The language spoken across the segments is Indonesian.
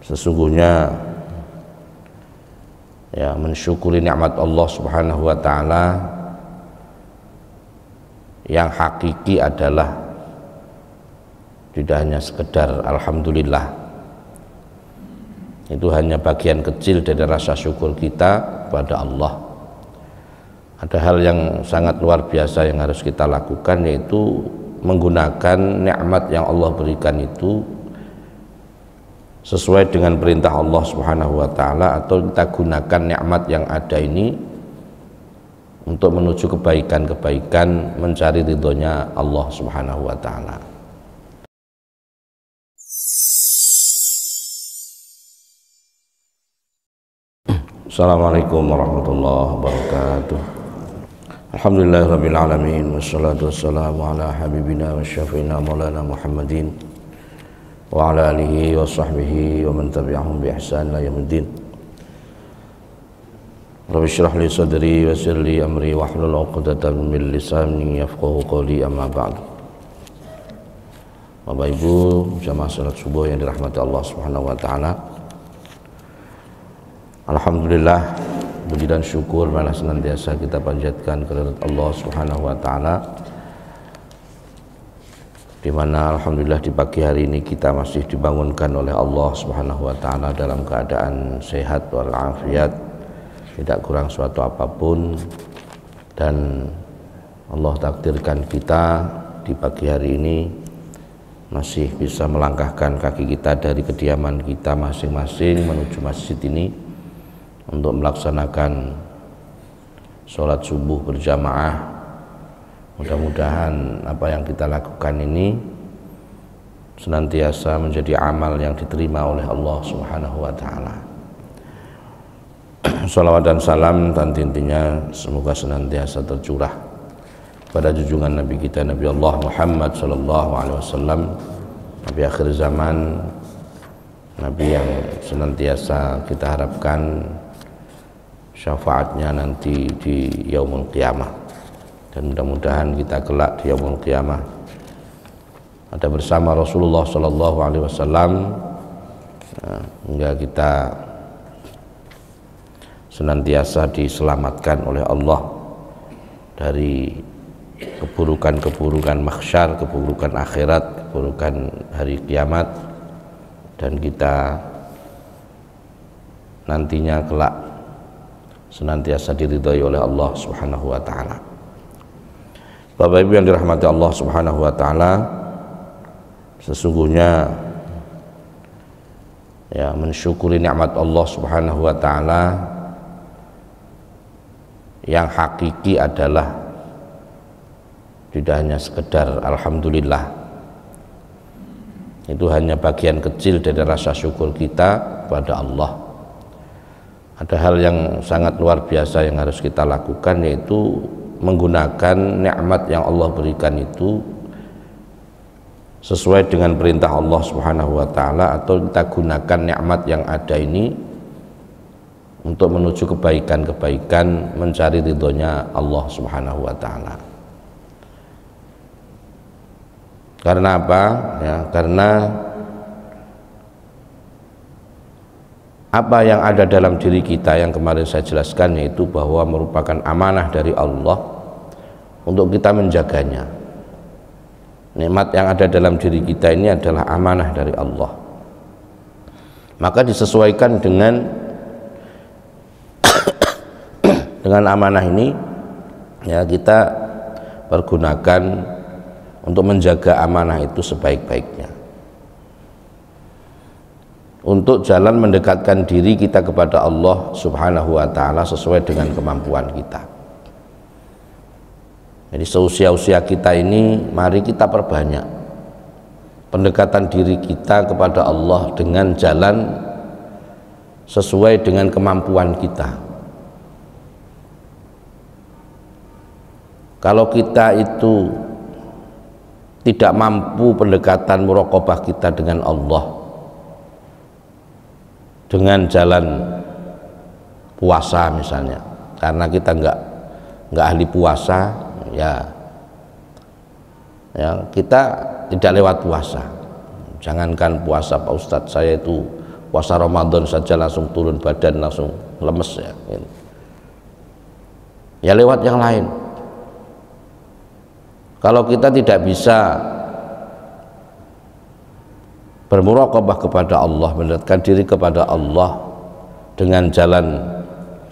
Sesungguhnya ya mensyukuri nikmat Allah Subhanahu wa taala yang hakiki adalah tidak hanya sekedar alhamdulillah. Itu hanya bagian kecil dari rasa syukur kita kepada Allah. Ada hal yang sangat luar biasa yang harus kita lakukan, yaitu menggunakan nikmat yang Allah berikan itu sesuai dengan perintah Allah Subhanahu wa taala, atau kita gunakan nikmat yang ada ini untuk menuju kebaikan-kebaikan, mencari ridhonya Allah Subhanahu wa taala. Assalamualaikum warahmatullahi wabarakatuh. Alhamdulillahirabbil alamin, wassalatu wassalamu ala habibina wa syafiina maulana Muhammadin wa ala alihi wa sahbihi wa man tabi'ahum bi ihsan ila yaumiddin. Rabbi shrah li sadri wa yassir li amri wahlul 'uqdatam min lisani yafqahu qawli, amma ba'du. Bapak Ibu jamaah salat subuh yang dirahmati Allah Subhanahu wa taala. Alhamdulillah, puji dan syukur malah senantiasa kita panjatkan kehadirat Allah Subhanahu wa taala, di mana alhamdulillah di pagi hari ini kita masih dibangunkan oleh Allah Subhanahu wa taala dalam keadaan sehat walafiat, tidak kurang suatu apapun, dan Allah takdirkan kita di pagi hari ini masih bisa melangkahkan kaki kita dari kediaman kita masing-masing menuju masjid ini untuk melaksanakan sholat subuh berjamaah. Mudah-mudahan apa yang kita lakukan ini senantiasa menjadi amal yang diterima oleh Allah Subhanahu wa taala. Shalawat dan salam dan intinya semoga senantiasa tercurah pada junjungan Nabi kita, Nabi Allah Muhammad sallallahu alaihi wasallam, Nabi akhir zaman, Nabi yang senantiasa kita harapkan syafaatnya nanti di yaumul qiyamah, dan mudah-mudahan kita kelak di yaumul qiyamah ada bersama Rasulullah sallallahu alaihi wasallam, hingga kita senantiasa diselamatkan oleh Allah dari keburukan-keburukan mahsyar, keburukan akhirat, keburukan hari kiamat, dan kita nantinya kelak senantiasa diridhai oleh Allah Subhanahu wa taala. Bapak Ibu yang dirahmati Allah Subhanahu wa taala, sesungguhnya ya mensyukuri nikmat Allah Subhanahu wa taala yang hakiki adalah tidak hanya sekedar alhamdulillah. Itu hanya bagian kecil dari rasa syukur kita kepada Allah. Ada hal yang sangat luar biasa yang harus kita lakukan, yaitu menggunakan nikmat yang Allah berikan itu sesuai dengan perintah Allah Subhanahu wa taala, atau kita gunakan nikmat yang ada ini untuk menuju kebaikan-kebaikan, mencari ridhonya Allah Subhanahu wa taala. Karena apa? Ya, karena apa yang ada dalam diri kita yang kemarin saya jelaskan, yaitu bahwa merupakan amanah dari Allah untuk kita menjaganya. Nikmat yang ada dalam diri kita ini adalah amanah dari Allah, maka disesuaikan dengan amanah ini, ya kita pergunakan untuk menjaga amanah itu sebaik-baiknya, untuk jalan mendekatkan diri kita kepada Allah Subhanahu wa taala sesuai dengan kemampuan kita. Jadi seusia-usia kita ini, mari kita perbanyak pendekatan diri kita kepada Allah dengan jalan sesuai dengan kemampuan kita. Kalau kita itu tidak mampu pendekatan muraqabah kita dengan Allah dengan jalan puasa misalnya, karena kita nggak ahli puasa, ya kita tidak lewat puasa. Jangankan puasa Pak Ustadz, saya itu puasa Ramadan saja langsung turun badan, langsung lemes ya. Ya lewat yang lain. Kalau kita tidak bisa bermuraqabah kepada Allah, mendekatkan diri kepada Allah dengan jalan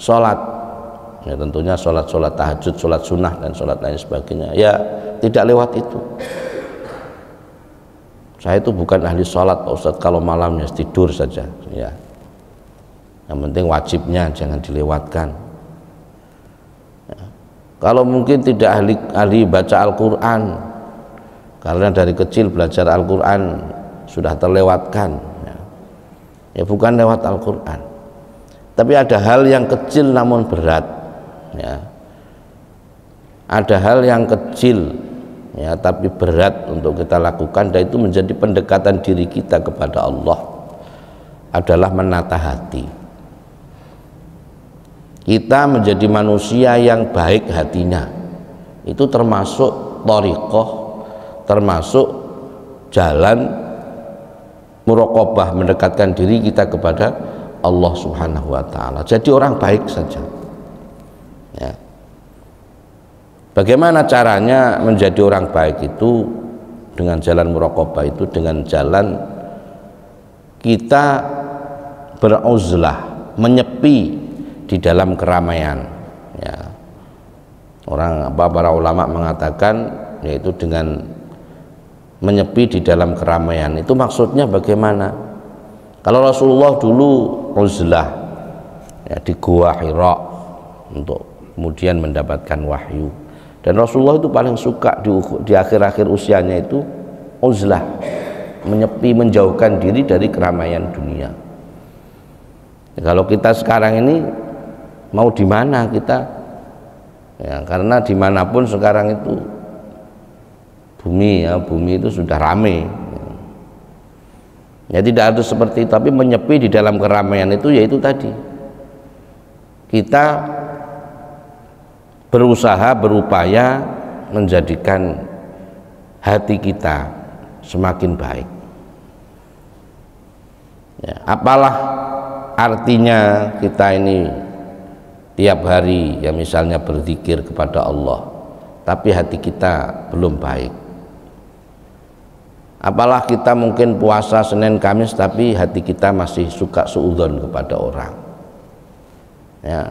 sholat, ya tentunya sholat tahajud, sholat sunnah dan sholat lain sebagainya, ya tidak lewat itu. Saya itu bukan ahli sholat Pak Ustadz, kalau malamnya tidur saja ya, yang penting wajibnya jangan dilewatkan ya. Kalau mungkin tidak ahli baca Al-Quran, karena dari kecil belajar Al-Quran sudah terlewatkan ya bukan lewat Al-Quran, tapi ada hal yang kecil namun berat ya, ada hal yang kecil ya tapi berat untuk kita lakukan, dan itu menjadi pendekatan diri kita kepada Allah, adalah menata hati kita menjadi manusia yang baik hatinya. Itu termasuk thariqah, termasuk jalan muraqabah, mendekatkan diri kita kepada Allah Subhanahu wa taala. Jadi orang baik saja. Ya. Bagaimana caranya menjadi orang baik itu? Dengan jalan muraqabah itu, dengan jalan kita beruzlah, menyepi di dalam keramaian. Ya. Para ulama mengatakan yaitu dengan menyepi di dalam keramaian. Itu maksudnya bagaimana? Kalau Rasulullah dulu uzlah ya, di Gua Hira untuk kemudian mendapatkan wahyu, dan Rasulullah itu paling suka di akhir-akhir usianya itu uzlah, menyepi, menjauhkan diri dari keramaian dunia. Ya, kalau kita sekarang ini mau di mana kita ya, karena dimanapun sekarang itu bumi itu sudah rame ya, tidak harus seperti itu, tapi menyepi di dalam keramaian itu yaitu tadi kita berusaha, berupaya menjadikan hati kita semakin baik ya. Apalah artinya kita ini tiap hari ya misalnya berzikir kepada Allah tapi hati kita belum baik. Apalah kita mungkin puasa Senin Kamis tapi hati kita masih suka suudzon kepada orang ya.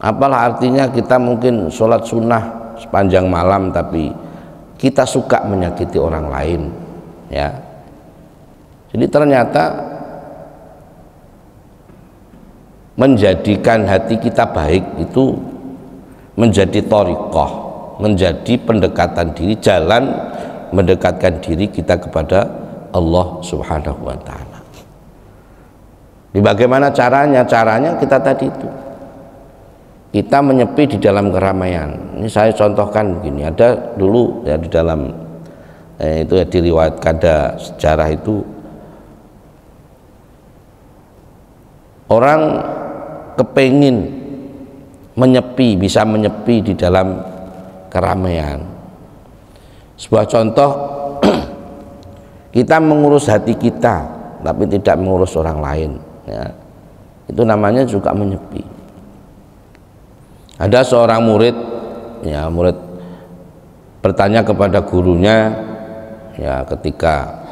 Apalah artinya kita mungkin sholat sunnah sepanjang malam tapi kita suka menyakiti orang lain ya. Jadi ternyata menjadikan hati kita baik itu menjadi thariqah, menjadi pendekatan diri, jalan mendekatkan diri kita kepada Allah Subhanahu wa taala. Bagaimana caranya? Caranya kita tadi itu, kita menyepi di dalam keramaian. Ini saya contohkan begini, ada dulu ya di dalam itu ya, diriwayatkan ada sejarah itu orang kepengin menyepi, bisa menyepi di dalam keramaian. Sebuah contoh, kita mengurus hati kita tapi tidak mengurus orang lain ya. Itu namanya juga menyepi. Ada seorang murid ya, murid bertanya kepada gurunya ya, ketika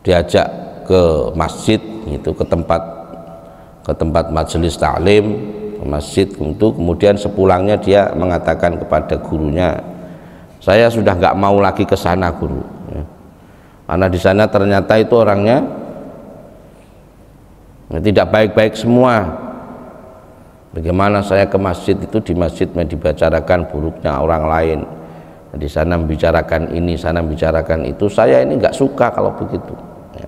diajak ke masjid itu, ke tempat majelis taklim, ke masjid itu, kemudian sepulangnya dia mengatakan kepada gurunya, saya sudah nggak mau lagi ke sana guru ya. Karena di sana ternyata itu orangnya ya, tidak baik-baik semua. Bagaimana saya ke masjid itu, di masjid dibicarakan buruknya orang lain, di sana membicarakan ini, sana membicarakan itu. Saya ini nggak suka kalau begitu ya.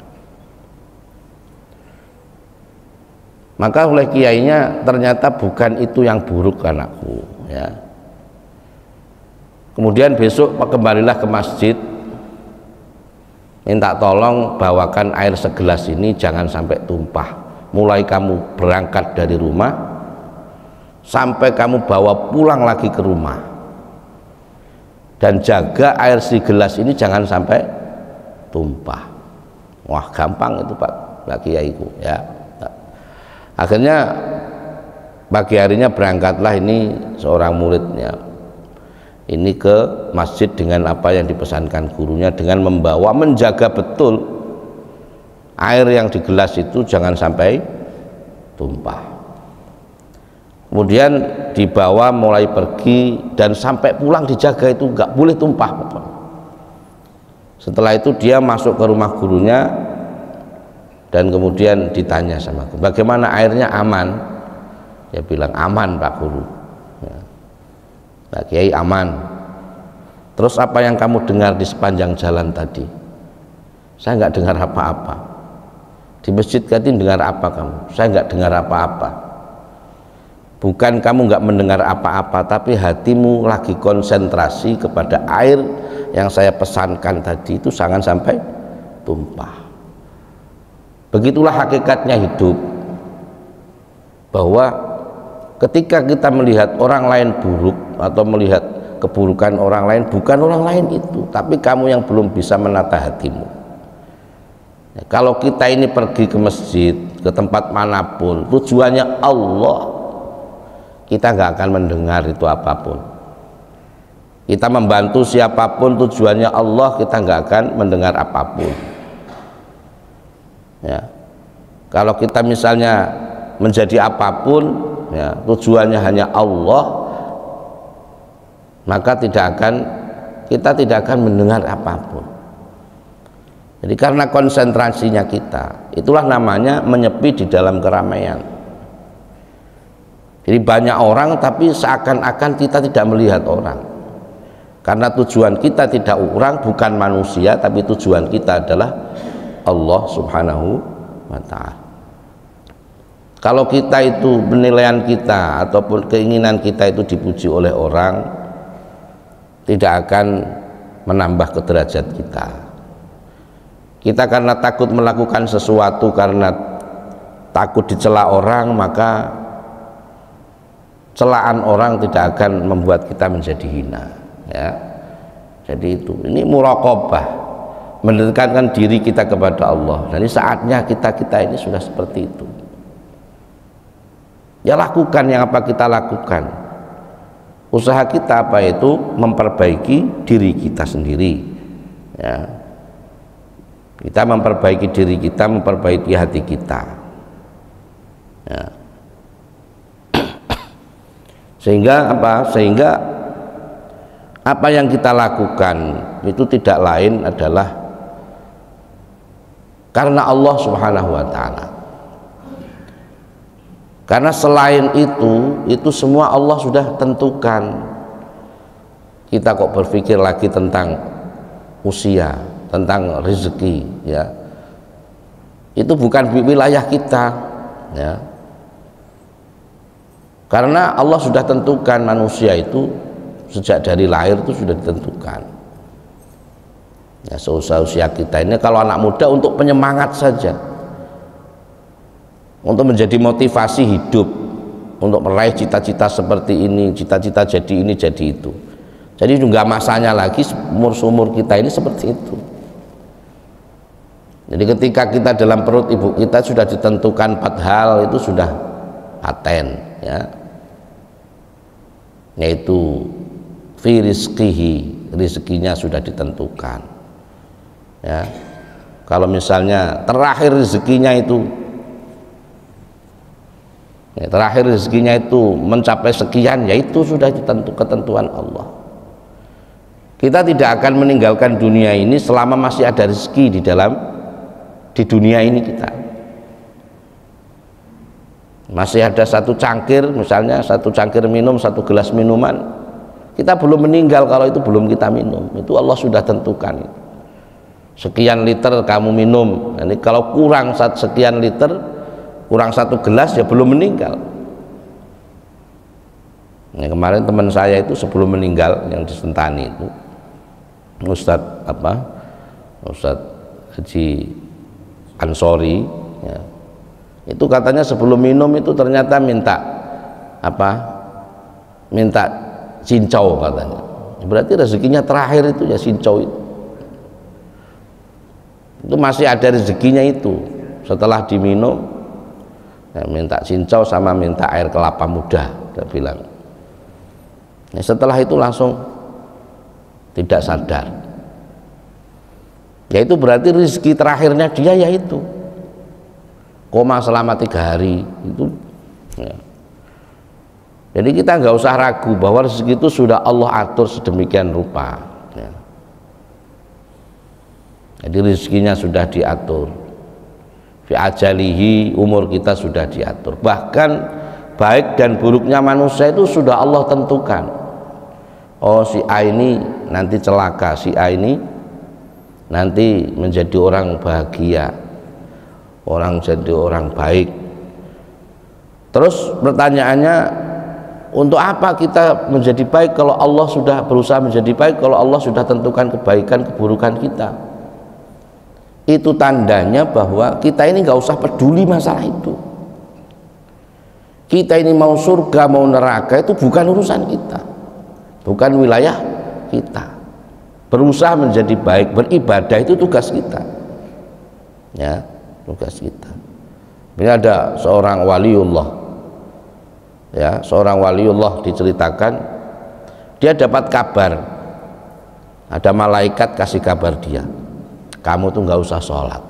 Maka oleh kiainya, ternyata bukan itu yang buruk anakku ya. Kemudian besok kembalilah ke masjid, minta tolong bawakan air segelas ini jangan sampai tumpah. Mulai kamu berangkat dari rumah sampai kamu bawa pulang lagi ke rumah, dan jaga air segelas ini jangan sampai tumpah. Wah, gampang itu Pak Pak Kiaiku ya. Akhirnya pagi harinya berangkatlah ini seorang muridnya ini ke masjid dengan apa yang dipesankan gurunya, dengan menjaga betul air yang di gelas itu jangan sampai tumpah. Kemudian dibawa mulai pergi dan sampai pulang dijaga itu nggak boleh tumpah. Setelah itu dia masuk ke rumah gurunya dan kemudian ditanya sama guru, bagaimana airnya, aman? Dia bilang aman Pak Guru ya. Pak Kiai aman. Terus apa yang kamu dengar di sepanjang jalan tadi? Saya nggak dengar apa-apa. Di masjid tadi dengar apa kamu? Saya nggak dengar apa-apa. Bukan kamu nggak mendengar apa-apa, tapi hatimu lagi konsentrasi kepada air yang saya pesankan tadi itu jangan sampai tumpah. Begitulah hakikatnya hidup, bahwa ketika kita melihat orang lain buruk atau melihat keburukan orang lain, bukan orang lain itu, tapi kamu yang belum bisa menata hatimu. Ya, kalau kita ini pergi ke masjid, ke tempat manapun, tujuannya Allah, kita nggak akan mendengar itu apapun. Kita membantu siapapun, tujuannya Allah, kita nggak akan mendengar apapun. Ya, kalau kita misalnya menjadi apapun, ya, tujuannya hanya Allah, maka kita tidak akan mendengar apapun. Jadi karena konsentrasinya kita, itulah namanya menyepi di dalam keramaian. Jadi banyak orang tapi seakan-akan kita tidak melihat orang, karena tujuan kita tidak orang, bukan manusia, tapi tujuan kita adalah Allah Subhanahu wa Ta'ala. Kalau kita itu penilaian kita ataupun keinginan kita itu dipuji oleh orang, tidak akan menambah ke derajat kita. Kita karena takut melakukan sesuatu, karena takut dicela orang, maka celaan orang tidak akan membuat kita menjadi hina ya. Jadi itu, ini muraqabah, mendekatkan diri kita kepada Allah. Jadi saatnya kita ini sudah seperti itu. Ya lakukan yang apa kita lakukan. Usaha kita apa itu memperbaiki diri kita sendiri. Ya. Kita memperbaiki diri kita, memperbaiki hati kita. Ya. Sehingga apa yang kita lakukan itu tidak lain adalah karena Allah Subhanahu wa Ta'ala. Karena selain itu semua Allah sudah tentukan. Kita kok berpikir lagi tentang usia, tentang rezeki ya. Itu bukan wilayah kita ya. Karena Allah sudah tentukan manusia itu sejak dari lahir itu sudah ditentukan. Ya, seusia kita ini kalau anak muda untuk penyemangat saja, untuk menjadi motivasi hidup, untuk meraih cita-cita seperti ini, cita-cita jadi ini jadi itu. Jadi juga masanya lagi umur kita ini seperti itu. Jadi ketika kita dalam perut ibu kita sudah ditentukan 4 hal, itu sudah paten ya, yaitu fi rizqihi, rezekinya sudah ditentukan ya. Kalau misalnya terakhir rezekinya itu mencapai sekian, yaitu sudah ketentuan Allah. Kita tidak akan meninggalkan dunia ini selama masih ada rezeki di dunia ini. Kita masih ada satu cangkir, misalnya satu cangkir minum, satu gelas minuman, kita belum meninggal kalau itu belum kita minum. Itu Allah sudah tentukan. Sekian liter kamu minum, jadi kalau kurang sekian liter, kurang 1 gelas, ya belum meninggal. Nah, kemarin teman saya itu sebelum meninggal yang di Sentani itu, Ustadz Haji Ansori ya, itu katanya sebelum minum itu ternyata minta cincau katanya. Berarti rezekinya terakhir itu ya cincau itu masih ada rezekinya itu setelah diminum ya, minta cincau sama minta air kelapa muda, dia bilang. Nah, setelah itu langsung tidak sadar. Ya itu berarti rezeki terakhirnya dia yaitu koma selama 3 hari itu. Ya. Jadi kita nggak usah ragu bahwa rezeki itu sudah Allah atur sedemikian rupa. Ya. Jadi rezekinya sudah diatur. Fi ajalihi, umur kita sudah diatur. Bahkan baik dan buruknya manusia itu sudah Allah tentukan. Oh si A ini nanti celaka, si A ini nanti menjadi orang bahagia, orang jadi orang baik. Terus pertanyaannya, untuk apa kita menjadi baik kalau Allah sudah berusaha menjadi baik, kalau Allah sudah tentukan kebaikan keburukan kita? Itu tandanya bahwa kita ini nggak usah peduli masalah itu. Kita ini mau surga mau neraka itu bukan urusan kita, bukan wilayah kita. Berusaha menjadi baik, beribadah itu tugas kita, ya, tugas kita. Ini ada seorang waliullah, ya, seorang waliullah diceritakan dia dapat kabar, ada malaikat kasih kabar dia, kamu tuh nggak usah sholat,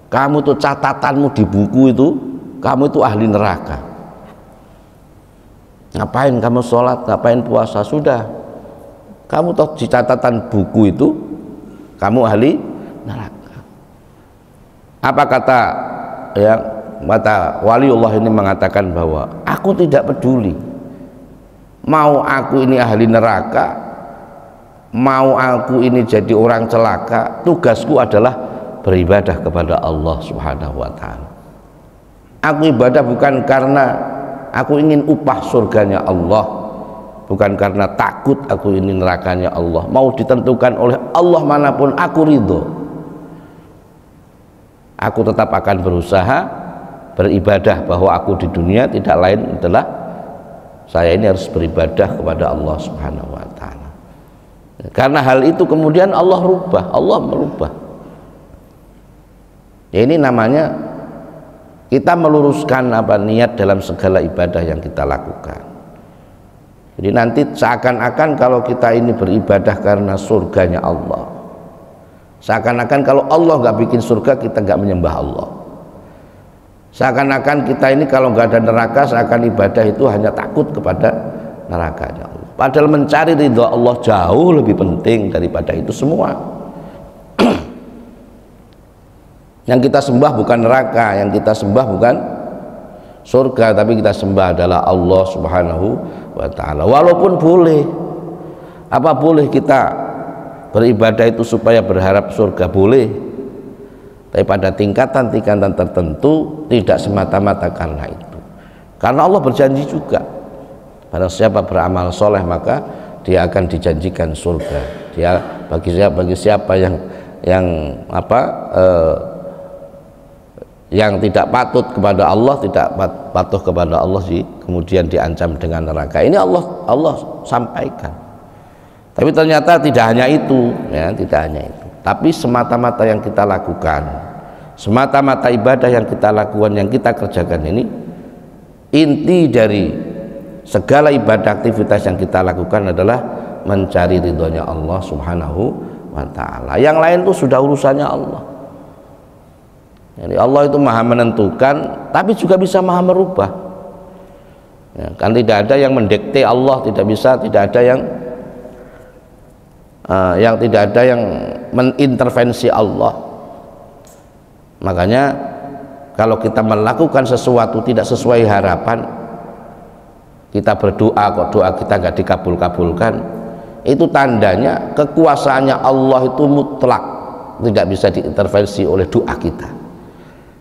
kamu tuh catatanmu di buku itu, kamu itu ahli neraka. Ngapain kamu sholat, ngapain puasa? Sudah, kamu toh di catatan buku itu kamu ahli neraka. Apa kata ya, mata waliullah ini mengatakan bahwa aku tidak peduli mau aku ini ahli neraka, mau aku ini jadi orang celaka, tugasku adalah beribadah kepada Allah Subhanahu wa ta'ala. Aku ibadah bukan karena aku ingin upah surganya Allah, bukan karena takut aku ini nerakanya Allah. Mau ditentukan oleh Allah manapun aku ridho. Aku tetap akan berusaha beribadah, bahwa aku di dunia tidak lain adalah saya ini harus beribadah kepada Allah Subhanahu wa ta'ala. Karena hal itu kemudian Allah merubah. Ya, ini namanya kita meluruskan niat dalam segala ibadah yang kita lakukan. Jadi nanti seakan-akan kalau kita ini beribadah karena surganya Allah, seakan-akan kalau Allah nggak bikin surga kita nggak menyembah Allah. Seakan-akan kita ini kalau nggak ada neraka, seakan ibadah itu hanya takut kepada nerakanya Allah. Padahal mencari ridha Allah jauh lebih penting daripada itu semua. Yang kita sembah bukan neraka, yang kita sembah bukan surga, tapi kita sembah adalah Allah Subhanahu wa ta'ala. Walaupun boleh, apa boleh kita beribadah itu supaya berharap surga? Boleh, tapi pada tingkatan-tingkatan tertentu, tidak semata-mata karena itu. Karena Allah berjanji juga, barang siapa beramal soleh maka dia akan dijanjikan surga. Dia bagi siapa yang tidak patut kepada Allah, tidak patuh kepada Allah, kemudian diancam dengan neraka. Ini Allah sampaikan. Tapi ternyata tidak hanya itu, ya, tidak hanya itu. Tapi semata-mata yang kita lakukan, semata-mata ibadah yang kita lakukan, yang kita kerjakan ini, inti dari segala ibadah aktivitas yang kita lakukan adalah mencari ridhonya Allah Subhanahu wa ta'ala. Yang lain itu sudah urusannya Allah. Jadi Allah itu maha menentukan, tapi juga bisa maha merubah. Ya, kan tidak ada yang mendikte Allah, tidak ada yang menintervensi Allah. Makanya kalau kita melakukan sesuatu tidak sesuai harapan, kita berdoa kok doa kita nggak dikabul-kabulkan, itu tandanya kekuasaannya Allah itu mutlak, tidak bisa diintervensi oleh doa kita,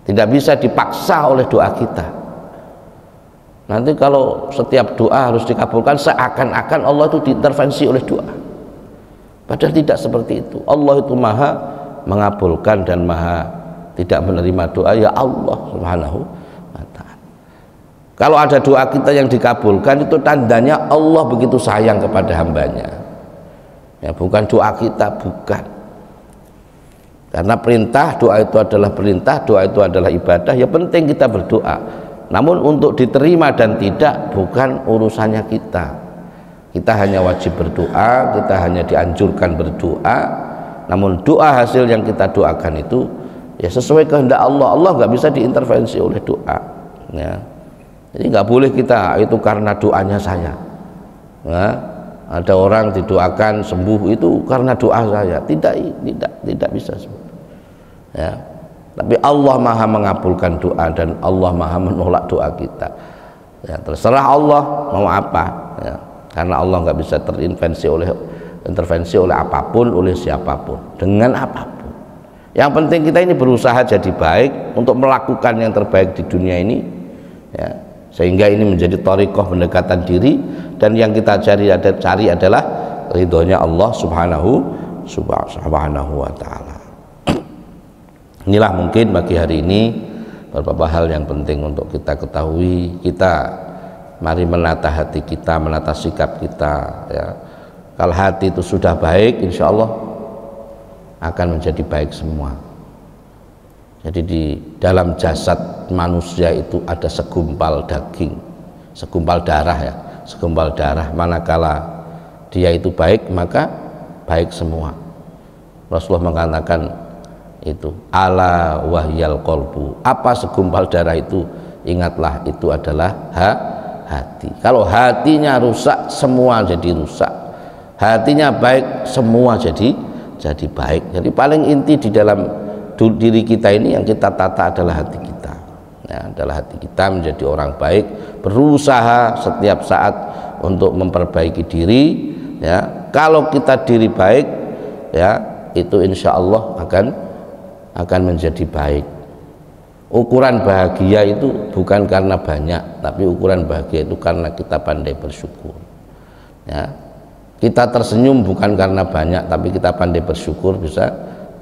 tidak bisa dipaksa oleh doa kita. Nanti kalau setiap doa harus dikabulkan, seakan-akan Allah itu diintervensi oleh doa, padahal tidak seperti itu. Allah itu maha mengabulkan dan maha tidak menerima doa, ya Allah Subhanahu wa ta'ala. Kalau ada doa kita yang dikabulkan, itu tandanya Allah begitu sayang kepada hambanya, ya, bukan doa kita, bukan. Karena perintah, doa itu adalah perintah, doa itu adalah ibadah, ya penting kita berdoa. Namun untuk diterima dan tidak bukan urusannya kita. Kita hanya wajib berdoa, kita hanya dianjurkan berdoa. Namun doa hasil yang kita doakan itu ya sesuai kehendak Allah. Allah nggak bisa diintervensi oleh doa. Ya. Jadi nggak boleh kita itu karena doanya saya. Ya. Ada orang didoakan sembuh itu karena doa saya. Tidak bisa sembuh. Ya. Tapi Allah Maha mengabulkan doa dan Allah Maha menolak doa kita. Ya, terserah Allah mau apa. Ya. Karena Allah nggak bisa terintervensi oleh apapun, oleh siapapun, dengan apapun. Yang penting kita ini berusaha jadi baik untuk melakukan yang terbaik di dunia ini. Ya. Sehingga ini menjadi thariqah pendekatan diri, dan yang kita cari adalah ridhonya Allah subhanahu wa ta'ala. Inilah mungkin bagi hari ini beberapa hal yang penting untuk kita ketahui. Kita mari menata hati kita, menata sikap kita, ya. Kalau hati itu sudah baik, insya Allah akan menjadi baik semua. Jadi di dalam jasad manusia itu ada segumpal daging, segumpal darah, ya, segumpal darah. Manakala dia itu baik, maka baik semua. Rasulullah mengatakan itu, ala wahyal qalbu. Apa segumpal darah itu? Ingatlah, itu adalah hati. Kalau hatinya rusak, semua jadi rusak. Hatinya baik, semua jadi baik. Jadi paling inti di dalam diri kita ini yang kita tata adalah hati kita. Ya, adalah hati kita menjadi orang baik, berusaha setiap saat untuk memperbaiki diri. Ya, kalau kita diri baik, ya itu insya Allah akan menjadi baik. Ukuran bahagia itu bukan karena banyak, tapi ukuran bahagia itu karena kita pandai bersyukur. Ya, kita tersenyum bukan karena banyak, tapi kita pandai bersyukur bisa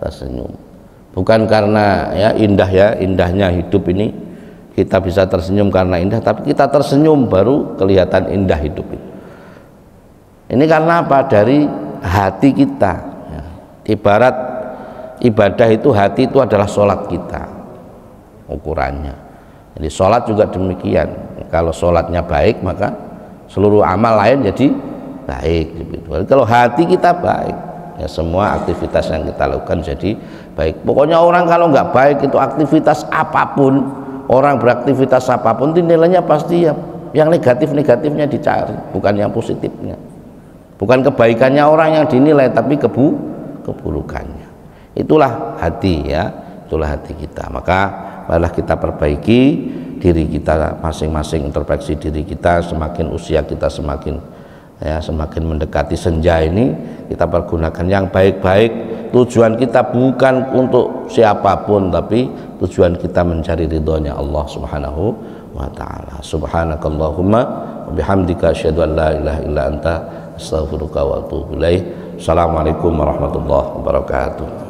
tersenyum. Bukan karena indahnya hidup ini kita bisa tersenyum karena indah, tapi kita tersenyum baru kelihatan indah hidup itu. Ini karena apa? Dari hati kita. Ya. Ibarat ibadah itu, hati itu adalah sholat kita ukurannya. Jadi sholat juga demikian. Kalau sholatnya baik, maka seluruh amal lain jadi baik. Kalau hati kita baik, ya semua aktivitas yang kita lakukan jadi baik. Pokoknya orang kalau nggak baik itu aktivitas apapun, orang beraktivitas apapun itu nilainya pasti yang negatifnya dicari, bukan yang positifnya. Bukan kebaikannya orang yang dinilai, tapi keburukannya. Itulah hati, ya, itulah hati kita. Maka marilah kita perbaiki diri kita masing-masing, introspeksi diri kita. Semakin usia kita semakin mendekati senja ini, kita pergunakan yang baik-baik. Tujuan kita bukan untuk siapapun, tapi tujuan kita mencari ridhonya Allah subhanahu wa ta'ala. Subhanakallahumma wa bihamdika asyhadu an la ilaha illa anta astaghfiruka wa atubu ilaik. Assalamualaikum warahmatullahi wabarakatuh.